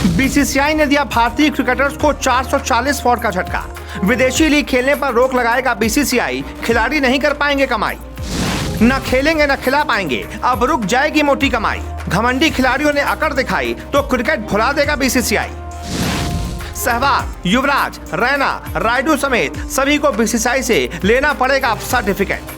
BCCI ने दिया भारतीय क्रिकेटर्स को 440 फॉर का झटका। विदेशी लीग खेलने पर रोक लगाएगा बीसीसीआई, खिलाड़ी नहीं कर पाएंगे कमाई। न खेलेंगे न खिला पाएंगे, अब रुक जाएगी मोटी कमाई। घमंडी खिलाड़ियों ने अकड़ दिखाई तो क्रिकेट भुला देगा बीसीसीआई। सहवाग, युवराज, रैना, रायडू समेत सभी को बीसीसीआई से लेना पड़ेगा सर्टिफिकेट।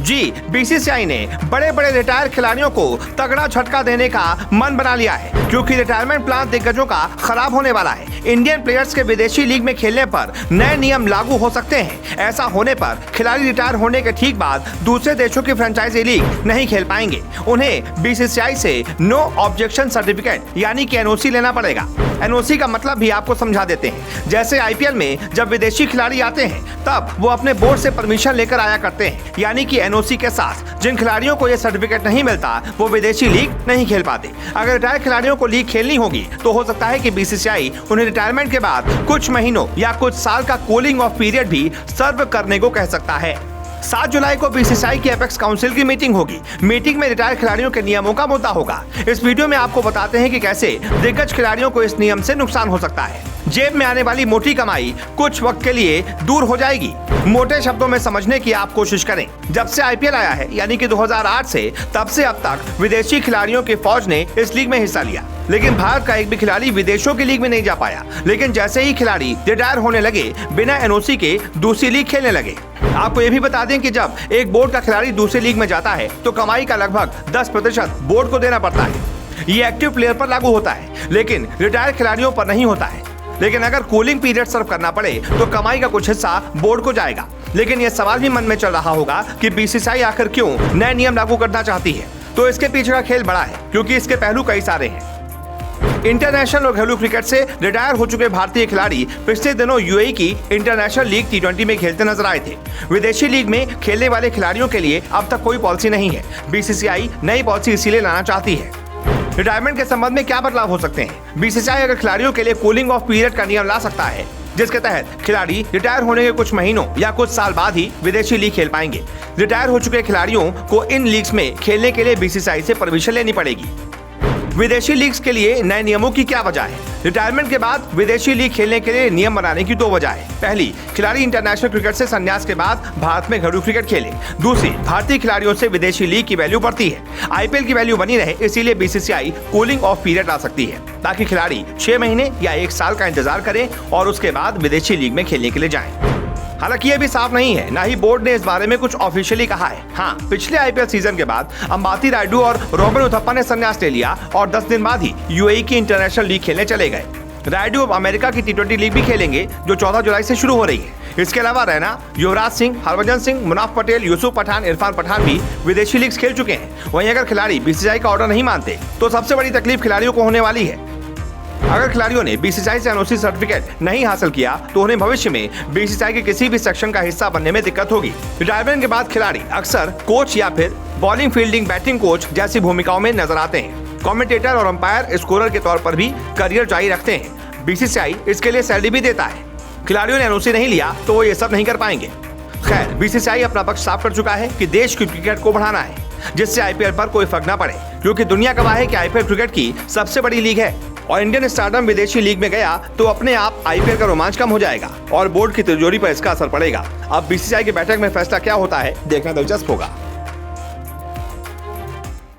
जी, बीसीसीआई ने बड़े बड़े रिटायर खिलाड़ियों को तगड़ा झटका देने का मन बना लिया है, क्योंकि रिटायरमेंट प्लान दिग्गजों का खराब होने वाला है। इंडियन प्लेयर्स के विदेशी लीग में खेलने पर नए नियम लागू हो सकते हैं। ऐसा होने पर खिलाड़ी रिटायर होने के ठीक बाद दूसरे देशों की फ्रेंचाइजी लीग नहीं खेल पाएंगे। उन्हें बीसीसीआई से नो ऑब्जेक्शन सर्टिफिकेट यानी कि एनओसी लेना पड़ेगा। एनओसी का मतलब भी आपको समझा देते हैं। जैसे आईपीएल में जब विदेशी खिलाड़ी आते हैं तब वो अपने बोर्ड से परमिशन लेकर आया करते हैं, यानी कि एनओसी के साथ। जिन खिलाड़ियों को ये सर्टिफिकेट नहीं मिलता वो विदेशी लीग नहीं खेल पाते। अगर रिटायर खिलाड़ियों को लीग खेलनी होगी तो हो सकता है कि बीसीसीआई उन्हें रिटायरमेंट के बाद कुछ महीनों या कुछ साल का कूलिंग ऑफ पीरियड भी सर्व करने को कह सकता है। 7 जुलाई को बीसीसीआई की एपेक्स काउंसिल की मीटिंग होगी। मीटिंग में रिटायर खिलाड़ियों के नियमों का मुद्दा होगा। इस वीडियो में आपको बताते हैं कि कैसे दिग्गज खिलाड़ियों को इस नियम से नुकसान हो सकता है। जेब में आने वाली मोटी कमाई कुछ वक्त के लिए दूर हो जाएगी। मोटे शब्दों में समझने की आप कोशिश करें। जब से आईपीएल आया है यानी कि 2008 से, तब से अब तक विदेशी खिलाड़ियों की फौज ने इस लीग में हिस्सा लिया, लेकिन भारत का एक भी खिलाड़ी विदेशों की लीग में नहीं जा पाया। लेकिन जैसे ही खिलाड़ी रिटायर होने लगे, बिना एनओसी के दूसरी लीग खेलने लगे। आपको ये भी बता दें कि जब एक बोर्ड का खिलाड़ी दूसरी लीग में जाता है तो कमाई का लगभग 10% बोर्ड को देना पड़ता है। ये एक्टिव प्लेयर पर लागू होता है, लेकिन रिटायर खिलाड़ियों पर नहीं होता है। लेकिन अगर कूलिंग पीरियड सर्व करना पड़े तो कमाई का कुछ हिस्सा बोर्ड को जाएगा। लेकिन यह सवाल भी मन में चल रहा होगा कि बीसीसीआई आखिर क्यों नए नियम लागू करना चाहती है। तो इसके पीछे का खेल बड़ा है, क्योंकि इसके पहलू कई सारे हैं। इंटरनेशनल और घरेलू क्रिकेट से रिटायर हो चुके भारतीय खिलाड़ी पिछले दिनों यूएई की इंटरनेशनल लीग T20 में खेलते नजर आए थे। विदेशी लीग में खेलने वाले खिलाड़ियों के लिए अब तक कोई पॉलिसी नहीं है। बीसीसीआई नई पॉलिसी इसीलिए लाना चाहती है। रिटायरमेंट के संबंध में क्या बदलाव हो सकते हैं? बीसीसीआई अगर खिलाड़ियों के लिए कूलिंग ऑफ पीरियड का नियम ला सकता है, जिसके तहत खिलाड़ी रिटायर होने के कुछ महीनों या कुछ साल बाद ही विदेशी लीग खेल पाएंगे। रिटायर हो चुके खिलाड़ियों को इन लीग्स में खेलने के लिए बीसीसीआई से परमिशन लेनी पड़ेगी। विदेशी लीग्स के लिए नए नियमों की क्या वजह है? रिटायरमेंट के बाद विदेशी लीग खेलने के लिए नियम बनाने की 2 वजह है। पहली, खिलाड़ी इंटरनेशनल क्रिकेट से संन्यास के बाद भारत में घरेलू क्रिकेट खेले। दूसरी, भारतीय खिलाड़ियों से विदेशी लीग की वैल्यू बढ़ती है। आईपीएल की वैल्यू बनी रहे, इसीलिए बीसीसीआई कूलिंग ऑफ पीरियड ला सकती है, ताकि खिलाड़ी 6 महीने या 1 साल का इंतजार करें और उसके बाद विदेशी लीग में खेलने के लिए जाएं। हालांकि ये भी साफ नहीं है, ना ही बोर्ड ने इस बारे में कुछ ऑफिशियली कहा है। हाँ, पिछले आईपीएल सीजन के बाद अंबाती रायडू और रॉबिन उथप्पा ने संन्यास ले लिया और 10 दिन बाद ही यूएई की इंटरनेशनल लीग खेलने चले गए। रायडू अब अमेरिका की T20 लीग भी खेलेंगे, जो 14 जुलाई से शुरू हो रही है। इसके अलावा रैना, युवराज सिंह, हरभजन सिंह, मुनाफ पटेल, यूसुफ पठान, इरफान पठान भी विदेशी लीग खेल चुके हैं। वहीं अगर खिलाड़ी बीसीसीआई का ऑर्डर नहीं मानते तो सबसे बड़ी तकलीफ खिलाड़ियों को होने वाली है। अगर खिलाड़ियों ने बीसीसीआई से एनओसी सर्टिफिकेट नहीं हासिल किया तो उन्हें भविष्य में बीसीसीआई के किसी भी सेक्शन का हिस्सा बनने में दिक्कत होगी। रिटायरमेंट के बाद खिलाड़ी अक्सर कोच या फिर बॉलिंग, फील्डिंग, बैटिंग कोच जैसी भूमिकाओं में नजर आते हैं। कमेंटेटर और अंपायर, स्कोरर के तौर पर भी करियर जारी रखते हैं। बीसीसीआई इसके लिए सैलरी भी देता है। खिलाड़ियों ने एनओसी नहीं लिया तो वो ये सब नहीं कर पाएंगे। खैर, बीसीसीआई अपना पक्ष साफ कर चुका है कि देश की क्रिकेट को बढ़ाना है, जिससे आईपीएल पर कोई फर्क न पड़े, क्योंकि दुनिया गवाह है कि आईपीएल क्रिकेट की सबसे बड़ी लीग है। और इंडियन स्टारडम विदेशी लीग में गया तो अपने आप आईपीएल का रोमांच कम हो जाएगा और बोर्ड की तिजोरी पर इसका असर पड़ेगा। अब बीसीसीआई की बैठक में फैसला क्या होता है, देखना दिलचस्प होगा।